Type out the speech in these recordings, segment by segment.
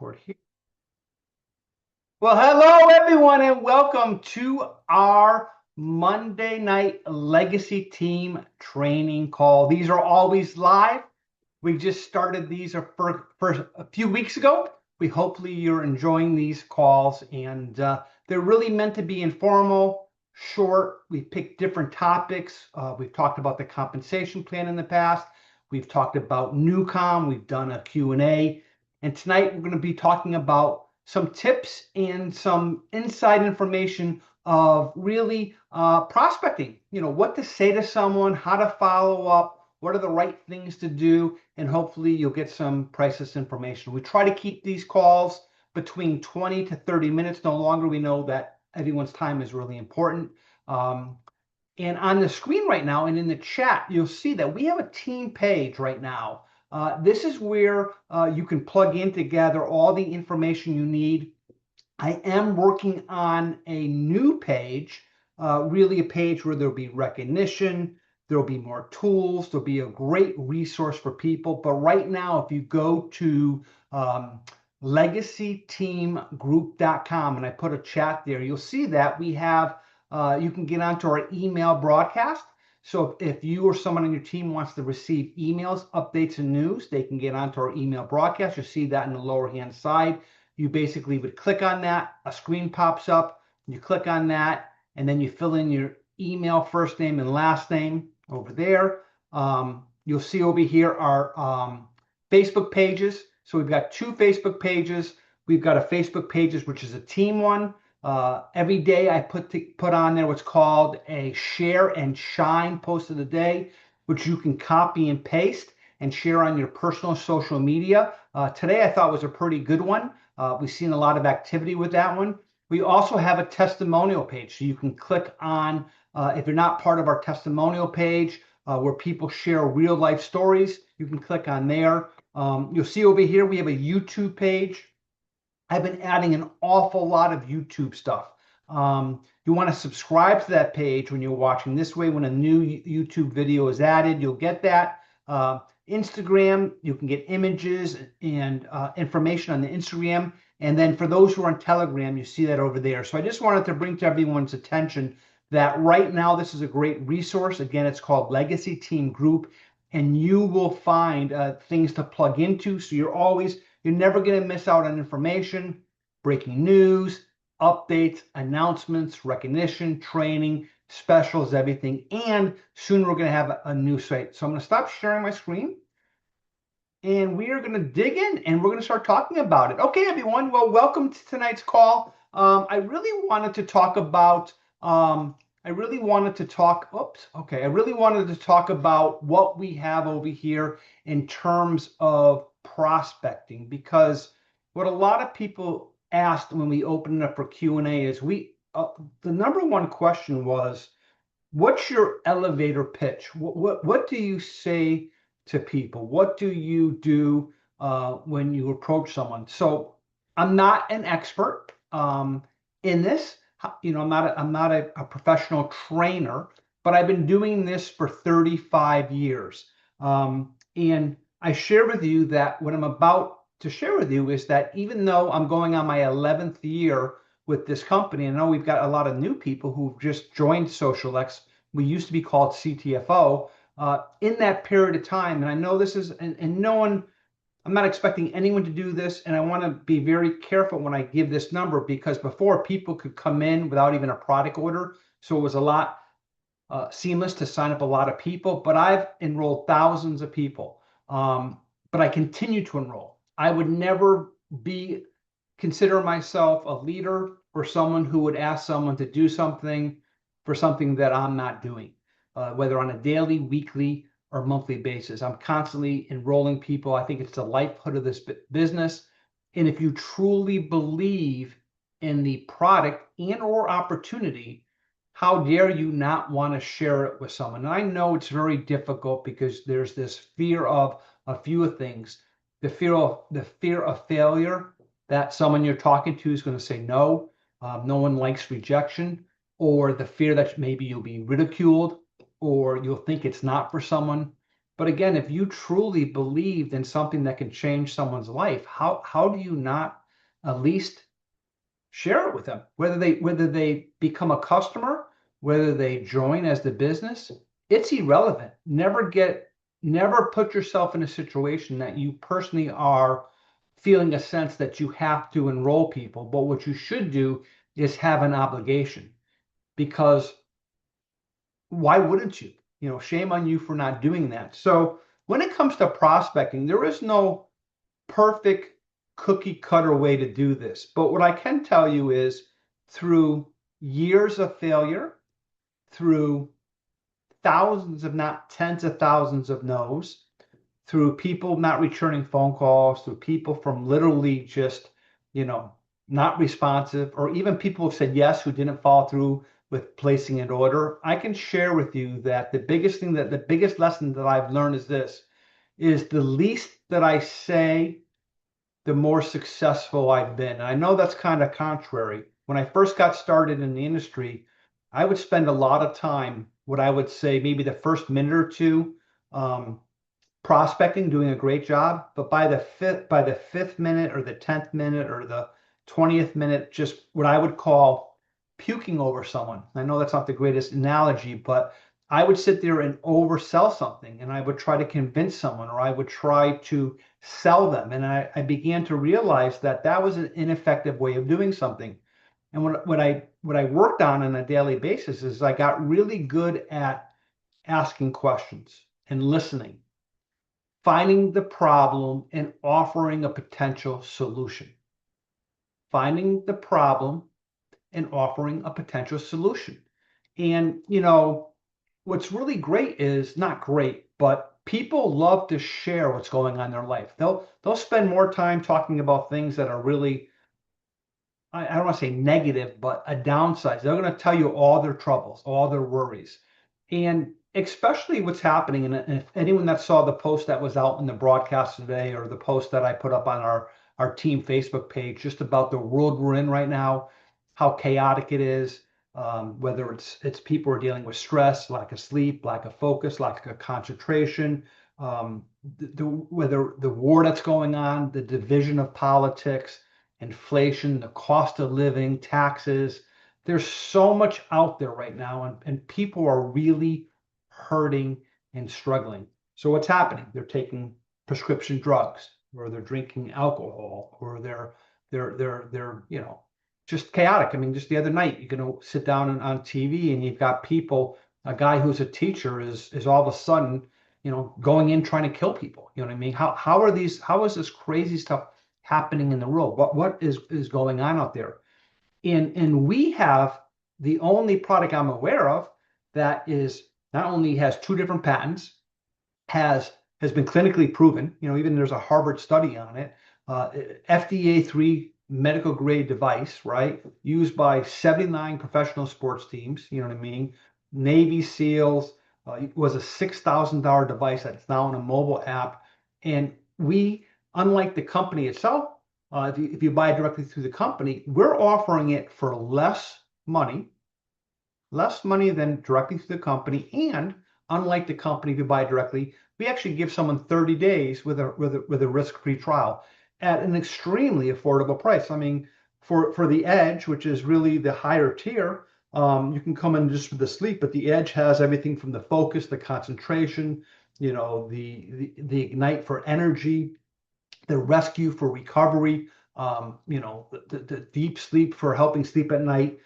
record here. Well, hello everyone, and welcome to our Monday night Legacy Team training call. These are always live. We just started these for a few weeks ago. Hopefully you're enjoying these calls, and they're really meant to be informal, short. We pick different topics. We've talked about the compensation plan in the past. We've talked about Newcom. We've done a Q&A. And tonight we're going to be talking about some tips and some inside information of really prospecting. You know, what to say to someone, how to follow up, what are the right things to do, and hopefully you'll get some priceless information. We try to keep these calls between 20 to 30 minutes, no longer. We know that everyone's time is really important. And on the screen right now and in the chat, you'll see that we have a team page right now. This is where you can plug in to gather all the information you need. I am working on a new page, really a page where there'll be recognition, there'll be more tools, there'll be a great resource for people. But right now, if you go to LegacyTeamGroup.com and I put a chat there, you'll see that we have, you can get onto our email broadcast. So if you or someone on your team wants to receive emails, updates, and news, they can get onto our email broadcast. You'll see that in the lower hand side. You basically would click on that, a screen pops up, you click on that, and then you fill in your email, first name and last name over there. You'll see over here our Facebook pages. So we've got two Facebook pages. We've got a Facebook pages, which is a team one. Every day I put on there what's called a share and shine post of the day, which you can copy and paste and share on your personal social media. Today I thought was a pretty good one. We've seen a lot of activity with that one. We also have a testimonial page, so you can click on, if you're not part of our testimonial page, where people share real life stories, you can click on there. You'll see over here we have a YouTube page. I've been adding an awful lot of YouTube stuff. You want to subscribe to that page when you're watching. This way, when a new YouTube video is added, you'll get that. Instagram, you can get images and information on the Instagram. And then for those who are on Telegram, you see that over there. So I just wanted to bring to everyone's attention that right now this is a great resource. Again, it's called Legacy Team Group, and you will find things to plug into. So you're never going to miss out on information, breaking news, updates, announcements, recognition, training, specials, everything. And soon we're going to have a new site. So I'm going to stop sharing my screen, and we are going to dig in and we're going to start talking about it. Okay, everyone. Well, welcome to tonight's call. I really wanted to talk about what we have over here in terms of prospecting, because what a lot of people asked when we opened up for Q&A is the number one question was, what's your elevator pitch? What do you say to people? What do you do when you approach someone? So I'm not an expert in this. You know, I'm not a professional trainer, but I've been doing this for 35 years. And I share with you that what I'm about to share with you is that even though I'm going on my 11th year with this company, I know we've got a lot of new people who've just joined XosialX. We used to be called CTFO. In that period of time, and I know this is, and no one, I'm not expecting anyone to do this, and I want to be very careful when I give this number, because before people could come in without even a product order, so it was a lot seamless to sign up a lot of people, but I've enrolled thousands of people, but I continue to enroll. I would never consider myself a leader or someone who would ask someone to do something for something that I'm not doing, whether on a daily, weekly, or monthly basis. I'm constantly enrolling people. I think it's the lifeblood of this business. And if you truly believe in the product and or opportunity, how dare you not want to share it with someone? And I know it's very difficult because there's this fear of a few things. The fear of failure, that someone you're talking to is going to say no. No one likes rejection, or the fear that maybe you'll be ridiculed, or you'll think it's not for someone. But again, if you truly believed in something that can change someone's life, how do you not at least share it with them? Whether they become a customer, whether they join as the business, it's irrelevant. Never put yourself in a situation that you personally are feeling a sense that you have to enroll people. But what you should do is have an obligation, because why wouldn't you? Shame on you for not doing that. So when it comes to prospecting, there is no perfect cookie cutter way to do this. But what I can tell you is, through years of failure, through thousands, if not tens of thousands of no's, through people not returning phone calls, through people from literally just, you know, not responsive, or even people who said yes who didn't follow through with placing an order, I can share with you that the biggest lesson that I've learned is this: is the least that I say, the more successful I've been. And I know that's kind of contrary. When I first got started in the industry, I would spend a lot of time, what I would say maybe the first minute or two, um, prospecting, doing a great job. But by the fifth minute or the 10th minute or the 20th minute, just what I would call puking over someone. I know that's not the greatest analogy, but I would sit there and oversell something, and I would try to convince someone, or I would try to sell them. And I began to realize that that was an ineffective way of doing something. And what I worked on a daily basis is I got really good at asking questions and listening, finding the problem and offering a potential solution. Finding the problem and offering a potential solution. And, what's really great is, not great, but people love to share what's going on in their life. They'll spend more time talking about things that are really, I don't want to say negative, but a downside. They're going to tell you all their troubles, all their worries. And especially what's happening, and if anyone that saw the post that was out in the broadcast today, or the post that I put up on our team Facebook page, just about the world we're in right now, how chaotic it is, whether it's people are dealing with stress, lack of sleep, lack of focus, lack of concentration, whether the war that's going on, the division of politics, inflation, the cost of living, taxes. There's so much out there right now, and people are really hurting and struggling. So what's happening? They're taking prescription drugs, or they're drinking alcohol, or they're just chaotic. I mean, just the other night, you can sit down on TV and you've got people. A guy who's a teacher is all of a sudden, going in trying to kill people. You know what I mean? How is this crazy stuff happening in the world? What is going on out there? And we have the only product I'm aware of that is not only has two different patents, has been clinically proven. Even there's a Harvard study on it. FDA 3 medical grade device, right? Used by 79 professional sports teams. You know what I mean? Navy SEALs. It was a $6,000 device that's now in a mobile app. And we, unlike the company itself, if you buy it directly through the company, we're offering it for less money than directly through the company. And unlike the company, if you buy it directly, we actually give someone 30 days with a risk-free trial at an extremely affordable price. I mean, for the Edge, which is really the higher tier, you can come in just for the sleep, but the Edge has everything from the focus, the concentration, the Ignite for energy, the Rescue for recovery, the deep sleep for helping sleep at night.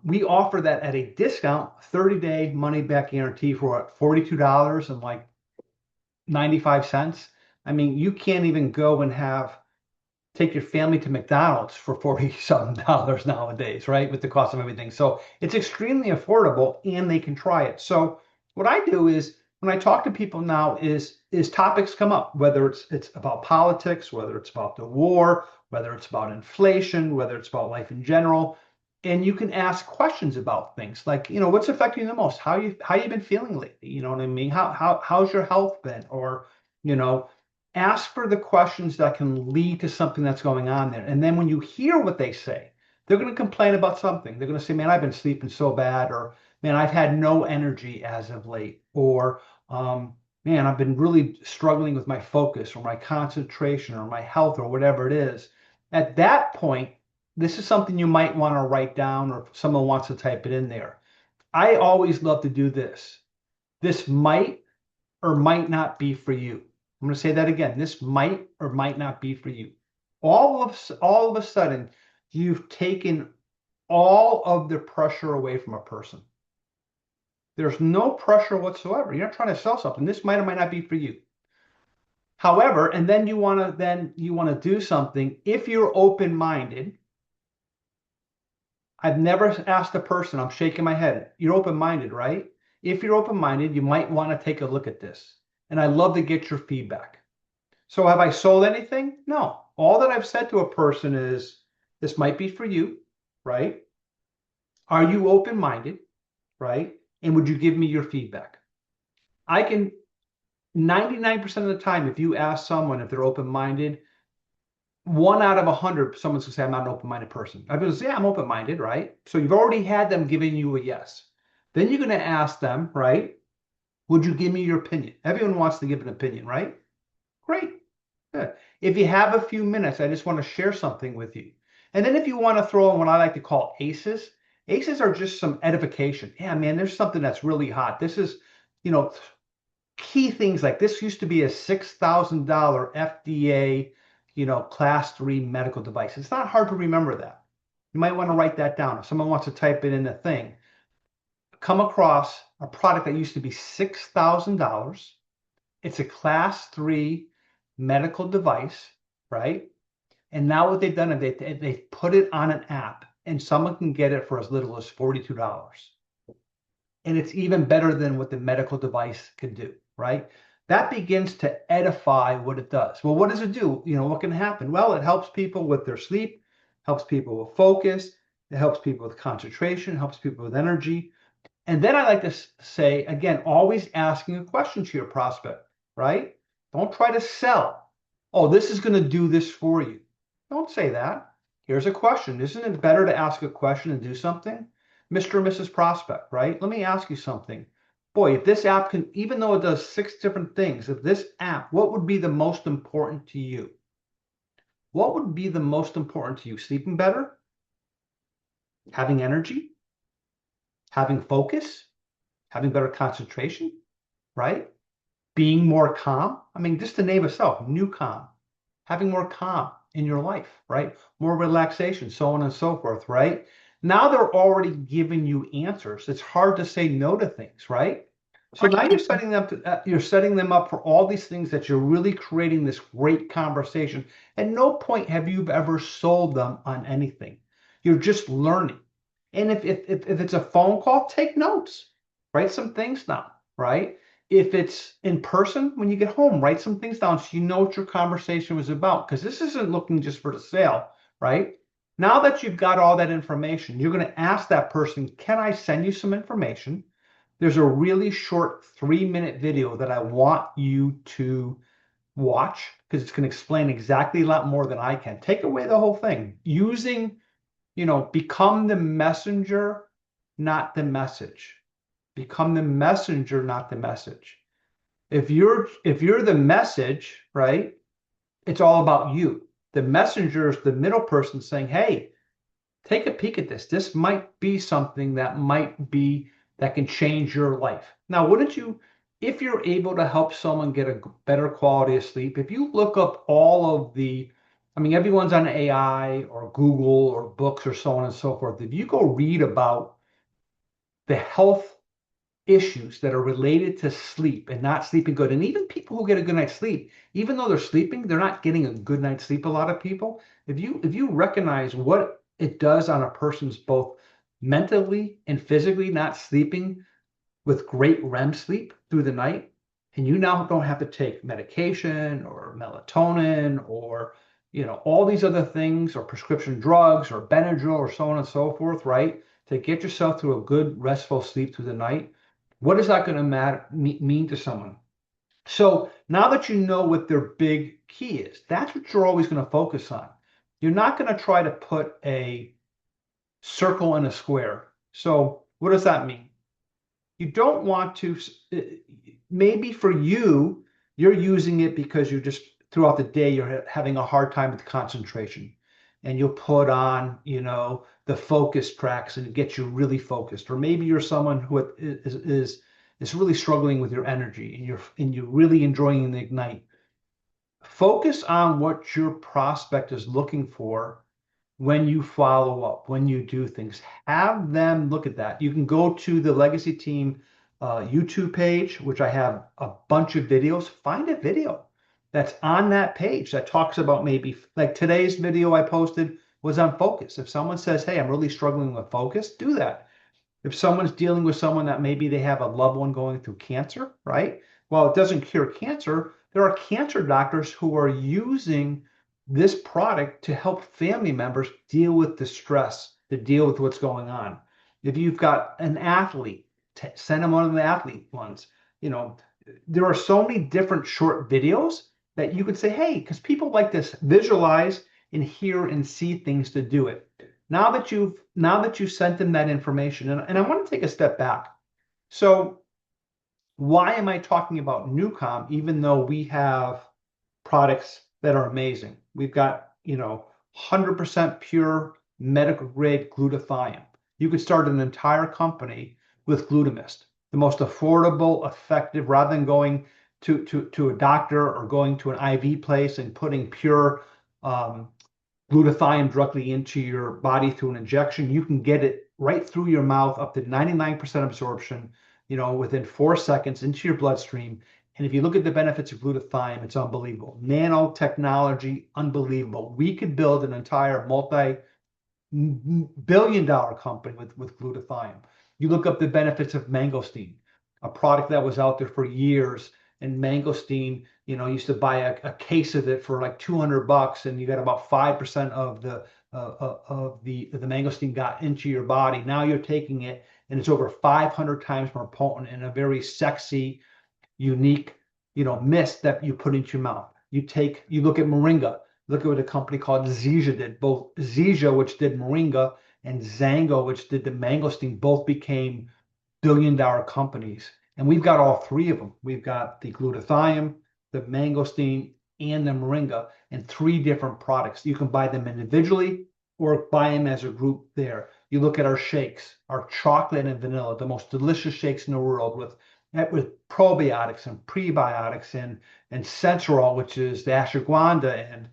We offer that at a discount, 30-day money back guarantee for $42 and like 95 cents. I mean, you can't even go and take your family to McDonald's for $40-something nowadays, right? With the cost of everything. So it's extremely affordable, and they can try it. So what I do is, when I talk to people now, is topics come up, whether it's about politics, whether it's about the war, whether it's about inflation, whether it's about life in general. And you can ask questions about things like, what's affecting you the most? How you been feeling lately? You know what I mean? How's your health been? Or, ask for the questions that can lead to something that's going on there. And then when you hear what they say, they're going to complain about something. They're going to say, man, I've been sleeping so bad, or man, I've had no energy as of late, or man, I've been really struggling with my focus or my concentration or my health or whatever it is. At that point, this is something you might want to write down, or if someone wants to type it in there. I always love to do this. This might or might not be for you. I'm going to say that again. This might or might not be for you. All of a sudden, you've taken all of the pressure away from a person. There's no pressure whatsoever. You're not trying to sell something. This might or might not be for you. However, and then you want to do something. If you're open-minded, I've never asked a person, I'm shaking my head. You're open-minded, right? If you're open-minded, you might want to take a look at this. And I'd love to get your feedback. So have I sold anything? No. All that I've said to a person is, this might be for you, right? Are you open-minded, right? And would you give me your feedback? I can 99% of the time, if you ask someone if they're open-minded, 1 out of 100, someone's gonna say, I'm not an open-minded person. I was, yeah, I'm open-minded, right? So you've already had them giving you a yes. Then you're gonna ask them, right? Would you give me your opinion? Everyone wants to give an opinion, right? Great. Good. If you have a few minutes, I just want to share something with you. And then if you want to throw in what I like to call aces, aces are just some edification. Yeah, man, there's something that's really hot. This is, you know, key things like this used to be a $6,000 FDA, class 3 medical device. It's not hard to remember that. You might want to write that down. If someone wants to type it in the thing, come across a product that used to be $6,000. It's a class 3 medical device, right? And now what they've done is they put it on an app, and someone can get it for as little as $42. And it's even better than what the medical device can do, right? That begins to edify what it does. Well, what does it do? What can happen? Well, it helps people with their sleep, helps people with focus, it helps people with concentration, helps people with energy. And then I like to say, again, always asking a question to your prospect, right? Don't try to sell. Oh, this is going to do this for you. Don't say that. Here's a question. Isn't it better to ask a question and do something? Mr. and Mrs. Prospect, right? Let me ask you something. Boy, if this app can, even though it does 6 different things, if this app, what would be the most important to you? What would be the most important to you? Sleeping better? Having energy? Having focus? Having better concentration? Right? Being more calm. I mean, just to name itself, new calm, having more calm in your life, right? More relaxation, so on and so forth, right? Now they're already giving you answers. It's hard to say no to things, right? So now you're setting them up for all these things that you're really creating this great conversation. At no point have you ever sold them on anything. You're just learning. And if it's a phone call, take notes, write some things down, right? If it's in person, when you get home, write some things down so you know what your conversation was about. Because this isn't looking just for the sale, right? Now that you've got all that information, you're going to ask that person, can I send you some information? There's a really short 3-minute video that I want you to watch because it's going to explain exactly a lot more than I can. Take away the whole thing. Become the messenger, not the message. Become the messenger, not the message. If you're the message, right, it's all about you. The messenger is the middle person saying, hey, take a peek at this. This might be something that can change your life. Now, wouldn't you, if you're able to help someone get a better quality of sleep, if you look up all of everyone's on AI or Google or books or so on and so forth. If you go read about the health issues that are related to sleep and not sleeping good, and even people who get a good night's sleep, even though they're sleeping, they're not getting a good night's sleep. A lot of people, if you recognize what it does on a person's both mentally and physically not sleeping with great REM sleep through the night, and you now don't have to take medication or melatonin or all these other things or prescription drugs or Benadryl or so on and so forth, right? To get yourself through a good restful sleep through the night. What is that going to mean to someone? So now that you know what their big key is, that's what you're always going to focus on. You're not going to try to put a circle in a square. So what does that mean? You don't want to, maybe for you, you're using it because you're just throughout the day, you're having a hard time with concentration. And you'll put on, the focus tracks and get you really focused. Or maybe you're someone who is really struggling with your energy and you're really enjoying the Ignite. Focus on what your prospect is looking for when you follow up, when you do things. Have them look at that. You can go to the Legacy Team YouTube page, which I have a bunch of videos. Find a video that's on that page that talks about, maybe like today's video I posted was on focus. If someone says, hey, I'm really struggling with focus, do that. If someone's dealing with someone that maybe they have a loved one going through cancer, right? Well, it doesn't cure cancer. There are cancer doctors who are using this product to help family members deal with the stress, to deal with what's going on. If you've got an athlete, send them one of the athlete ones. There are so many different short videos that you could say, hey, because people like to visualize and hear and see things to do it. Now that you've sent them that information, and I want to take a step back. So why am I talking about Newcom, even though we have products that are amazing? We've got 100% pure medical grade glutathione. You could start an entire company with Glutamist, the most affordable, effective, rather than going to a doctor or going to an IV place and putting pure glutathione directly into your body through an injection. You can get it right through your mouth, up to 99% absorption, within 4 seconds into your bloodstream. And if you look at the benefits of glutathione, it's unbelievable. Nanotechnology, unbelievable. We could build an entire multi-billion-dollar company with glutathione. You look up the benefits of mangosteen, a product that was out there for years. And mangosteen, used to buy a case of it for like $200, and you got about 5% of the mangosteen got into your body. Now you're taking it, and it's over 500 times more potent in a very sexy, unique, mist that you put into your mouth. You look at moringa. Look at what a company called Zija did. Both Zija, which did moringa, and Zango, which did the mangosteen, both became billion-dollar companies. And we've got all three of them. We've got the glutathione, the mangosteen, and the moringa in 3 different products. You can buy them individually or buy them as a group there. You look at our shakes, our chocolate and vanilla, the most delicious shakes in the world with probiotics and prebiotics and Sensorol, which is the ashwagandha, and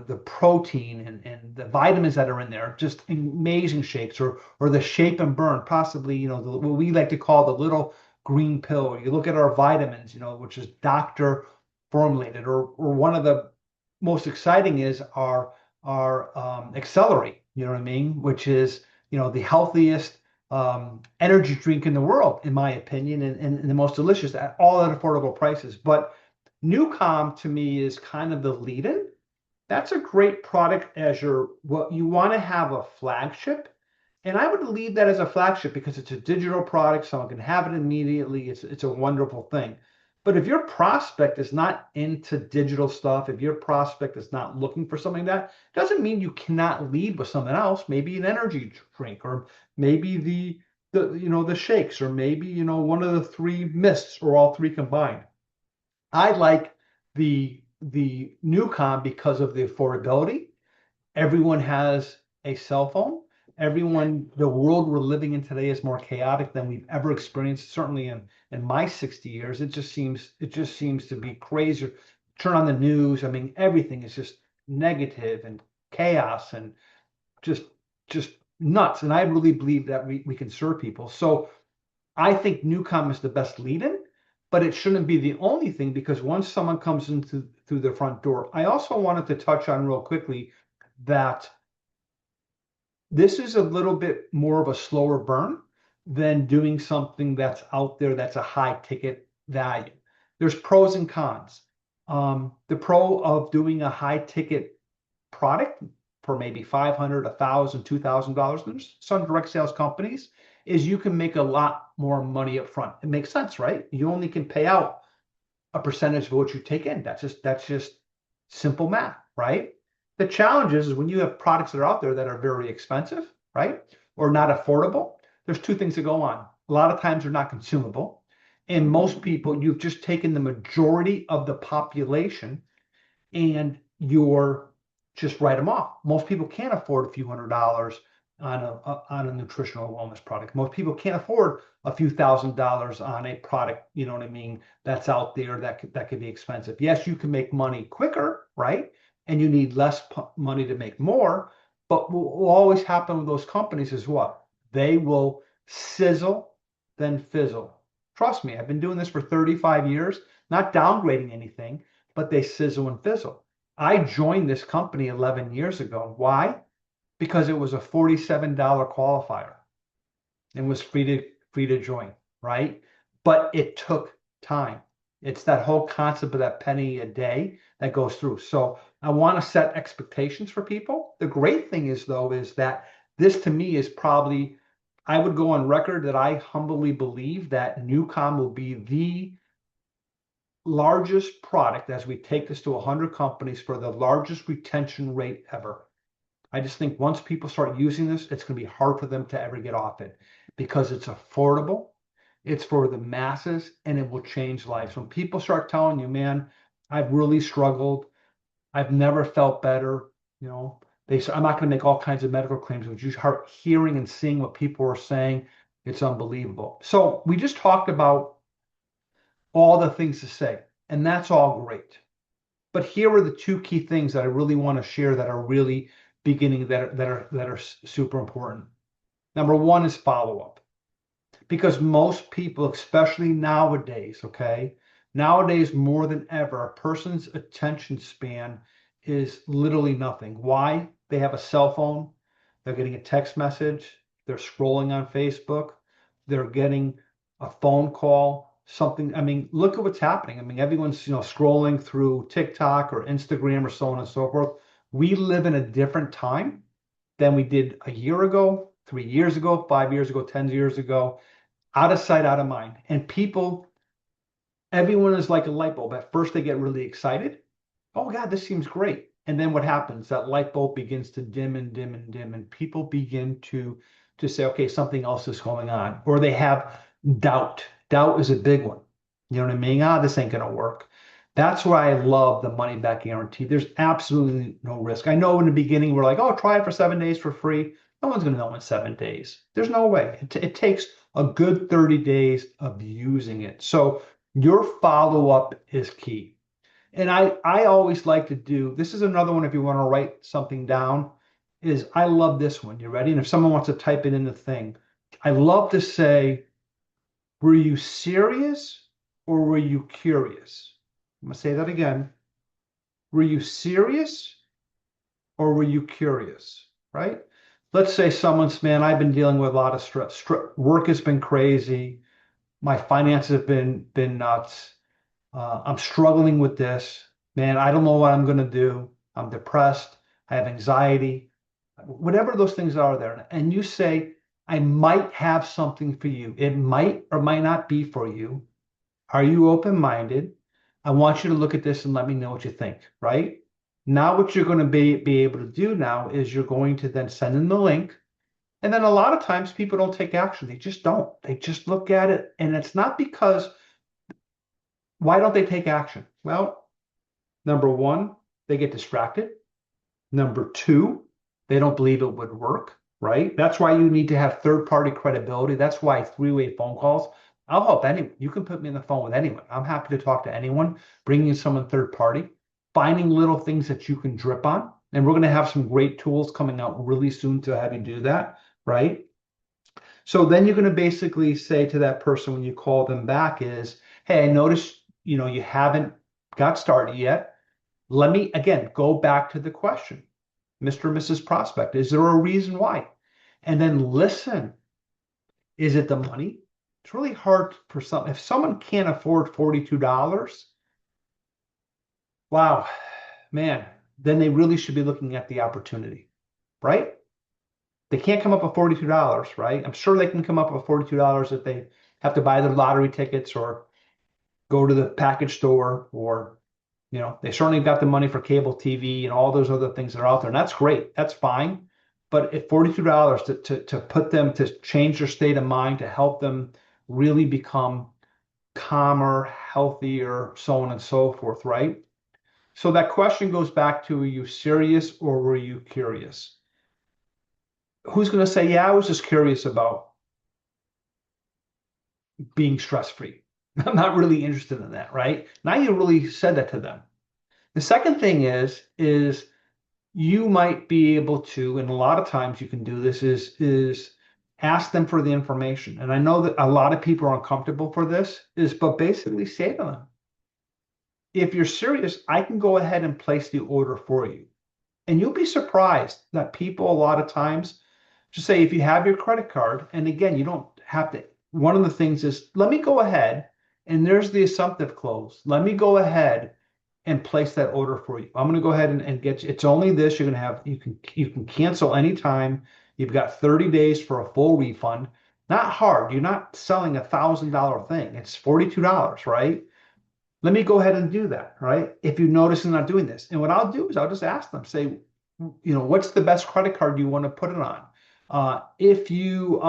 the protein and the vitamins that are in there. Just amazing shakes. Or the Shape and Burn, possibly what we like to call the little green pill. You look at our vitamins, which is doctor formulated. Or one of the most exciting is our Accelerate, what I mean, which is the healthiest energy drink in the world, in my opinion, and the most delicious at all at affordable prices. But Newcom to me is kind of the lead-in. That's a great product as what you want to have a flagship. And I would leave that as a flagship because it's a digital product. Someone can have it immediately. It's a wonderful thing. But if your prospect is not into digital stuff, if your prospect is not looking for something like that, doesn't mean you cannot lead with something else. Maybe an energy drink, or maybe the shakes, or maybe one of the 3 mists, or all 3 combined. I like the Newcom because of the affordability. Everyone has a cell phone. The world we're living in today is more chaotic than we've ever experienced. Certainly in my 60 years, it just seems to be crazy. Turn on the news. I mean, everything is just negative and chaos and just nuts. And I really believe that we can serve people. So I think Newcom is the best lead-in, but it shouldn't be the only thing, because once someone comes in through the front door. I also wanted to touch on real quickly that this is a little bit more of a slower burn than doing something that's out there that's a high ticket value. There's pros and cons. The pro of doing a high ticket product for maybe $500, $1,000, $2,000, there's some direct sales companies, is you can make a lot more money up front. It makes sense, right? You only can pay out a percentage of what you take in. That's just simple math, right? The challenge is when you have products that are out there that are very expensive, right? Or not affordable, there's 2 things that go on. a lot of times they're not consumable. And most people, you've just taken the majority of the population and you're just write them off. Most people can't afford a few $100s on a nutritional wellness product. Most people can't afford a few $1,000s on a product, you know what I mean, that's out there that could be expensive. Yes, you can make money quicker, right? And you need less money to make more. But what will always happen with those companies is what? They will sizzle, then fizzle. Trust me, I've been doing this for 35 years, not downgrading anything, but they sizzle and fizzle. I joined this company 11 years ago. Why? Because it was a $47 qualifier and was free to join, right? But it took time. It's that whole concept of that penny a day that goes through. So I want to set expectations for people. The great thing is, though, is that this to me is probably, I would go on record that I humbly believe that Newcom will be the largest product as we take this to 100 companies for the largest retention rate ever. I just think once people start using this, it's going to be hard for them to ever get off it because it's affordable, it's for the masses, and it will change lives. When people start telling you, man, I've really struggled, I've never felt better, you know, I'm not going to make all kinds of medical claims, but you start hearing and seeing what people are saying, it's unbelievable. So we just talked about all the things to say, and that's all great. But here are the two key things that I really want to share that are really beginning that are super important. Number one is follow-up. Because most people, especially nowadays, okay, nowadays more than ever, a person's attention span is literally nothing. Why? They have a cell phone, they're getting a text message, they're scrolling on Facebook, they're getting a phone call, something. I mean, look at what's happening. I mean, everyone's, scrolling through TikTok or Instagram or so on and so forth. We live in a different time than we did a year ago, 3 years ago, 5 years ago, 10 years ago. Out of sight, out of mind. And people, everyone is like a light bulb. At first, they get really excited. Oh, God, this seems great. And then what happens? That light bulb begins to dim and dim and dim, and people begin to say, okay, something else is going on. Or they have doubt. Doubt is a big one. You know what I mean? This ain't going to work. That's why I love the money back guarantee. There's absolutely no risk. I know in the beginning, we're like, oh, try it for 7 days for free. No one's going to know in 7 days. There's no way. It takes a good 30 days of using it. So your follow-up is key. And I always like to do, this is another one if you want to write something down, is I love this one. You ready? And if someone wants to type it in the thing, I love to say, were you serious or were you curious? I'm going to say that again. Were you serious or were you curious? Right? Let's say someone's, man, I've been dealing with a lot of stress. Work has been crazy. My finances have been nuts. I'm struggling with this. Man, I don't know what I'm going to do. I'm depressed. I have anxiety. Whatever those things are there. And you say, I might have something for you. It might or might not be for you. Are you open-minded? I want you to look at this and let me know what you think, right? Now what you're going to be able to do now is you're going to then send in the link. And then a lot of times people don't take action. They just don't. They just look at it. And it's not because, why don't they take action? Well, number one, they get distracted. Number two, they don't believe it would work, right? That's why you need to have third-party credibility. That's why three-way phone calls. I'll help anyone. You can put me on the phone with anyone. I'm happy to talk to anyone, bringing in someone third party, finding little things that you can drip on. And we're going to have some great tools coming out really soon to have you do that, right? So then you're going to basically say to that person when you call them back is, hey, I noticed, you haven't got started yet. Let me, again, go back to the question, Mr. or Mrs. Prospect, is there a reason why? And then listen. Is it the money? It's really hard for some. If someone can't afford $42, wow, man, then they really should be looking at the opportunity, right? They can't come up with $42, right? I'm sure they can come up with $42 if they have to buy their lottery tickets or go to the package store, or, they certainly got the money for cable TV and all those other things that are out there. And that's great. That's fine. But at $42 to put them to change their state of mind, to help them really become calmer, healthier, so on and so forth, right? So that question goes back to, are you serious or were you curious? Who's going to say, yeah, I was just curious about being stress-free. I'm not really interested in that, right? Now you really said that to them. The second thing is you might be able to, and a lot of times you can do this, is ask them for the information. And I know that a lot of people are uncomfortable for this, but basically say to them, if you're serious, I can go ahead and place the order for you. And you'll be surprised that people a lot of times just say, if you have your credit card, and again, you don't have to, one of the things is, let me go ahead, and there's the assumptive clause. Let me go ahead and place that order for you. I'm going to go ahead and get you, it's only this, you're going to have, you can cancel anytime. You've got 30 days for a full refund. Not hard. You're not selling $1,000 thing. It's $42, right? Let me go ahead and do that, right? If you notice I'm not doing this. And what I'll do is I'll just ask them, say, what's the best credit card you want to put it on? If you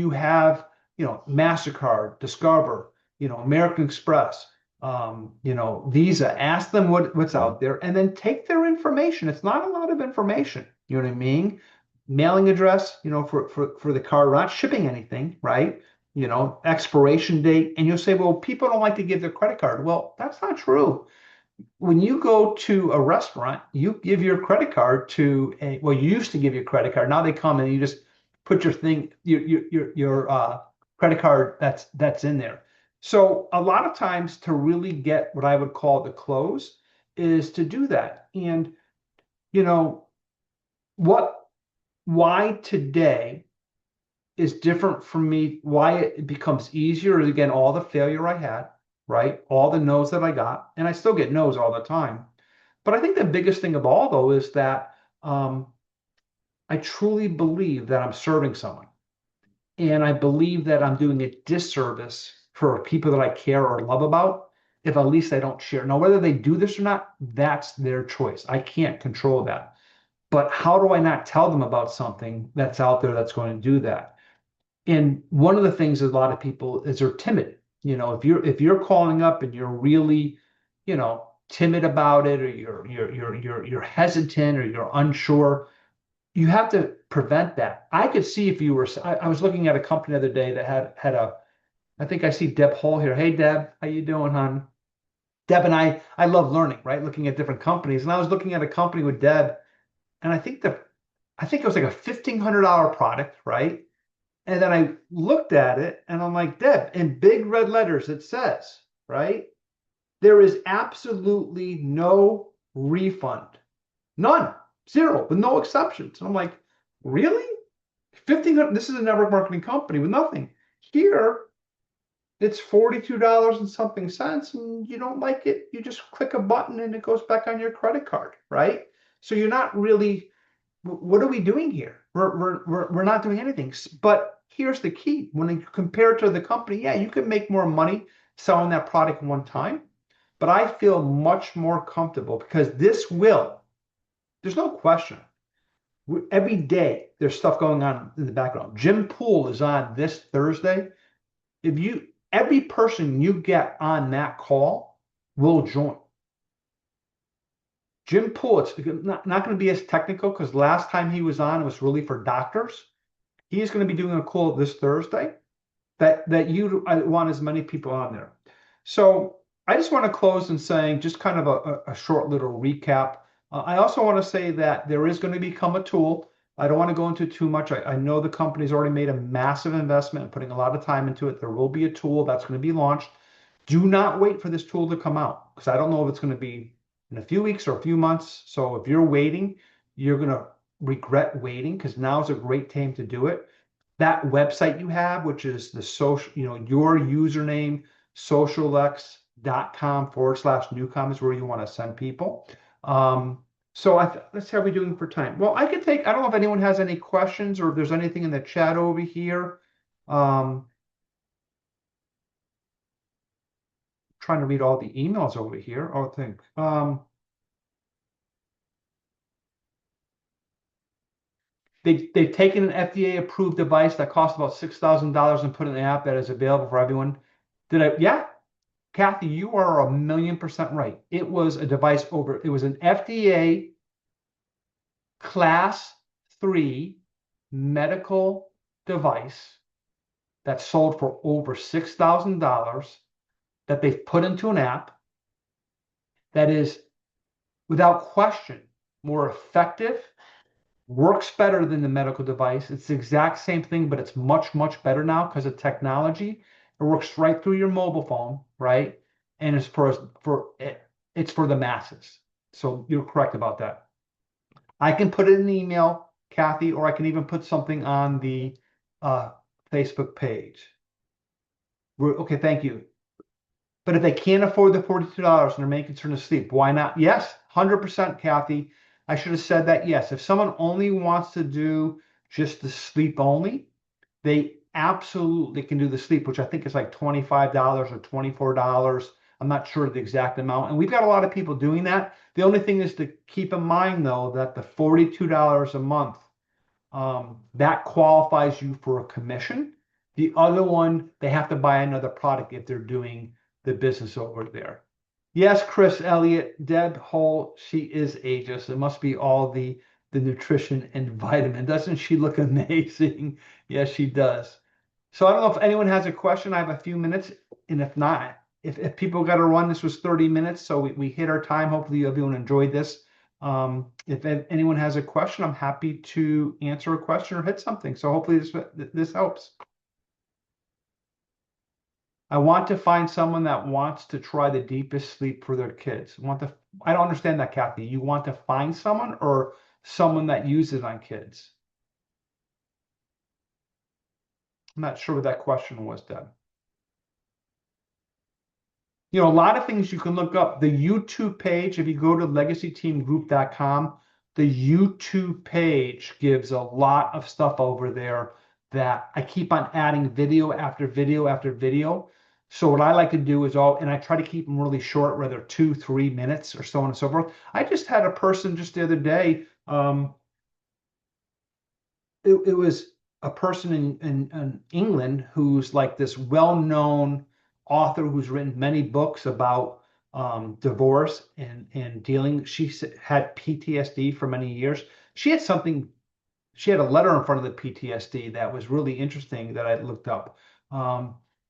have, MasterCard, Discover, American Express, Visa, ask them what's out there and then take their information. It's not a lot of information. You know what I mean? Mailing address, for the card. We're not shipping anything, right? Expiration date. And you'll say, well, people don't like to give their credit card. Well, that's not true. When you go to a restaurant, you give your credit card well, you used to give your credit card. Now they come and you just put your credit card that's in there. So a lot of times to really get what I would call the close is to do that. And you know why today is different from me, why it becomes easier is, again, all the failure I had, right? All the no's that I got, and I still get no's all the time. But I think the biggest thing of all, though, is that I truly believe that I'm serving someone. And I believe that I'm doing a disservice for people that I care or love about if at least I don't share. Now, whether they do this or not, that's their choice. I can't control that. But how do I not tell them about something that's out there that's going to do that? And one of the things a lot of people is they're timid. If you're calling up and you're really, timid about it, or you're hesitant or you're unsure, you have to prevent that. I could see if you were. I was looking at a company the other day that had a. I think I see Deb Hall here. Hey Deb, how you doing, hon? Deb and I love learning, right? Looking at different companies, and I was looking at a company with Deb, and I think it was like a $1,500 product, right? And then I looked at it and I'm like, Deb, in big red letters, it says, right? There is absolutely no refund. None. Zero, with no exceptions. And I'm like, really? 1,500, this is a network marketing company with nothing. Here, it's $42 and something cents, and you don't like it, you just click a button and it goes back on your credit card, right? So you're not really, what are we doing here? We're not doing anything. But here's the key. When you compare it to the company, yeah, you can make more money selling that product one time. But I feel much more comfortable because there's no question. Every day there's stuff going on in the background. Jim Poole is on this Thursday. Every person you get on that call will join. Jim Poole, it's not going to be as technical because last time he was on, it was really for doctors. He's going to be doing a call this Thursday I want as many people on there. So I just want to close in saying just kind of a short little recap. I also want to say that there is going to become a tool. I don't want to go into too much. I know the company's already made a massive investment and putting a lot of time into it. There will be a tool that's going to be launched. Do not wait for this tool to come out because I don't know if it's going to be in a few weeks or a few months. So if you're waiting, you're going to regret waiting because now is a great time to do it. That website you have, which is the social, your username, socialx.com/newcom is where you want to send people. So let's see how we're doing for time. Well, I don't know if anyone has any questions or if there's anything in the chat over here. Trying to read all the emails over here. Oh, I think. they've taken an FDA approved device that costs about $6,000 and put in an app that is available for everyone. Yeah, Kathy, you are 1,000,000% right. It was a device it was an FDA class 3 medical device that sold for over $6,000 that they've put into an app that is, without question, more effective, works better than the medical device. It's the exact same thing, but it's much, much better now because of technology. It works right through your mobile phone, right? And it's it's for the masses. So you're correct about that. I can put it in an email, Kathy, or I can even put something on the Facebook page. Okay, thank you. But if they can't afford the $42 and their main concern is sleep, why not? Yes, 100%, Kathy. I should have said that. Yes, if someone only wants to do just the sleep only, they absolutely can do the sleep, which I think is like $25 or $24. I'm not sure the exact amount. And we've got a lot of people doing that. The only thing is to keep in mind, though, that the $42 a month, that qualifies you for a commission. The other one, they have to buy another product if they're doing the business over there. Yes, Chris Elliott, Deb Hull, she is ageist. It must be all the nutrition and vitamin. Doesn't she look amazing? Yes, she does. So I don't know if anyone has a question. I have a few minutes, and if not, if people got to run, this was 30 minutes, so we hit our time. Hopefully everyone enjoyed this. If anyone has a question, I'm happy to answer a question or hit something. So hopefully this helps. I want to find someone that wants to try the deepest sleep for their kids. I don't understand that, Kathy. You want to find someone or someone that uses it on kids? I'm not sure what that question was, Deb. You know, a lot of things you can look up. The YouTube page, if you go to LegacyTeamGroup.com, the YouTube page gives a lot of stuff over there that I keep on adding video after video after video. So what I like to do is and I try to keep them really short, whether 2-3 minutes or so on and so forth. I just had a person just the other day. It was a person in England who's like this well-known author who's written many books about divorce and dealing. She had PTSD for many years. She had a letter in front of the PTSD that was really interesting that I looked up.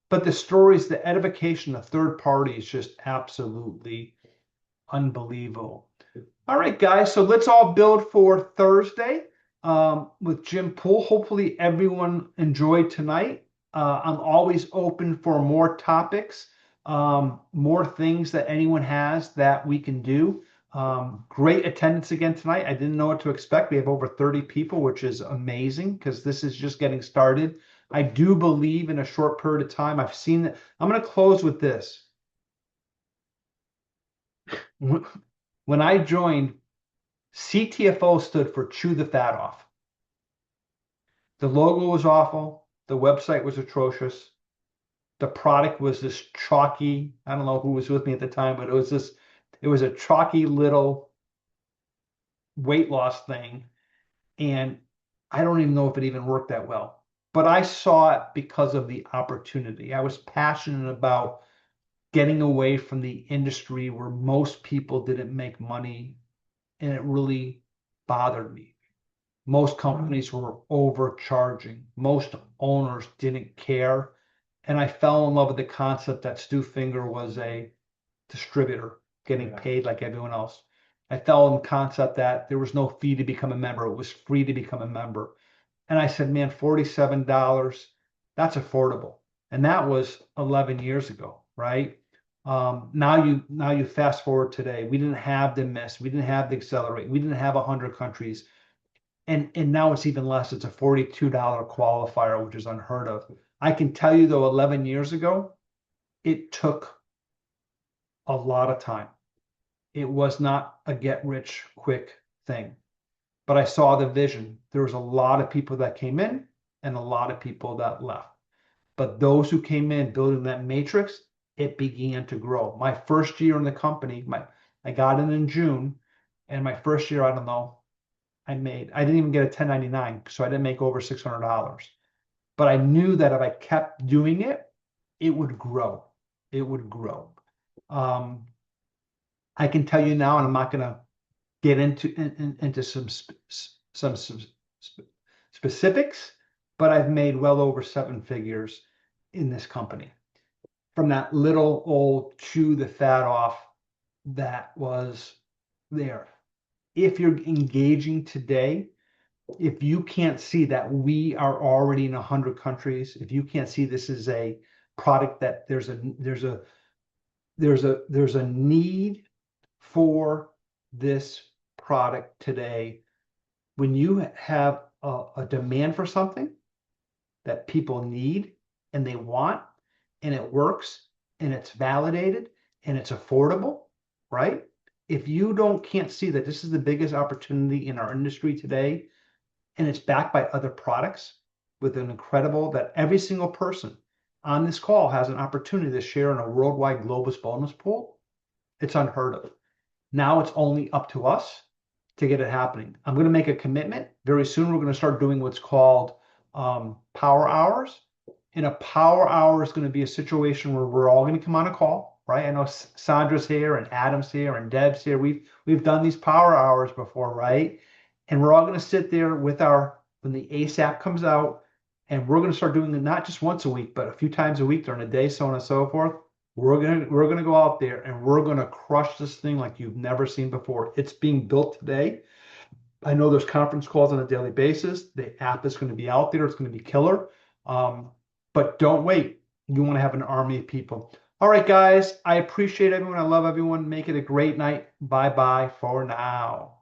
But the stories, the edification of third party is just absolutely unbelievable. All right, guys, so let's all build for Thursday with Jim Poole. Hopefully everyone enjoyed tonight. I'm always open for more topics, more things that anyone has that we can do. Great attendance again tonight. I didn't know what to expect. We have over 30 people, which is amazing because this is just getting started. I do believe in a short period of time. I've seen that. I'm going to close with this. When I joined, CTFO stood for Chew the Fat Off. The logo was awful. The website was atrocious. The product was this chalky, I don't know who was with me at the time, but it was a chalky little weight loss thing. And I don't even know if it even worked that well. But I saw it because of the opportunity. I was passionate about getting away from the industry where most people didn't make money, and it really bothered me. Most companies were overcharging. Most owners didn't care. And I fell in love with the concept that Stu Finger was a distributor getting paid like everyone else. I fell in the concept that there was no fee to become a member. It was free to become a member. And I said, man, $47, that's affordable. And that was 11 years ago, right? Now you fast forward today. We didn't have the miss. We didn't have the accelerate. We didn't have 100 countries. And now it's even less. It's a $42 qualifier, which is unheard of. I can tell you, though, 11 years ago, it took a lot of time. It was not a get-rich-quick thing. But I saw the vision. There was a lot of people that came in and a lot of people that left. But those who came in building that matrix, it began to grow. My first year in the company, I got in June, and my first year, I don't know, I didn't even get a 1099, so I didn't make over $600. But I knew that if I kept doing it, it would grow. It would grow. I can tell you now, and I'm not going to get into some specifics, but I've made well over 7 figures in this company from that little old chew the fat off that was there. If you're engaging today, if you can't see that we are already in 100 countries, if you can't see this is a product that there's a need for this product today, when you have a demand for something that people need and they want, and it works, and it's validated, and it's affordable, right? If you can't see that this is the biggest opportunity in our industry today, and it's backed by other products with an incredible that every single person on this call has an opportunity to share in a worldwide globus bonus pool, it's unheard of. Now it's only up to us to get it happening. I'm going to make a commitment. Very soon, we're going to start doing what's called power hours. And a power hour is going to be a situation where we're all going to come on a call, right? I know Sandra's here and Adam's here and Deb's here. We've done these power hours before, right? And we're all going to sit there with when the ASAP comes out, and we're going to start doing it not just once a week, but a few times a week during the day, so on and so forth. We're gonna go out there and we're gonna crush this thing like you've never seen before. It's being built today. I know there's conference calls on a daily basis. The app is going to be out there. It's going to be killer. But don't wait. You want to have an army of people. All right, guys. I appreciate everyone. I love everyone. Make it a great night. Bye-bye for now.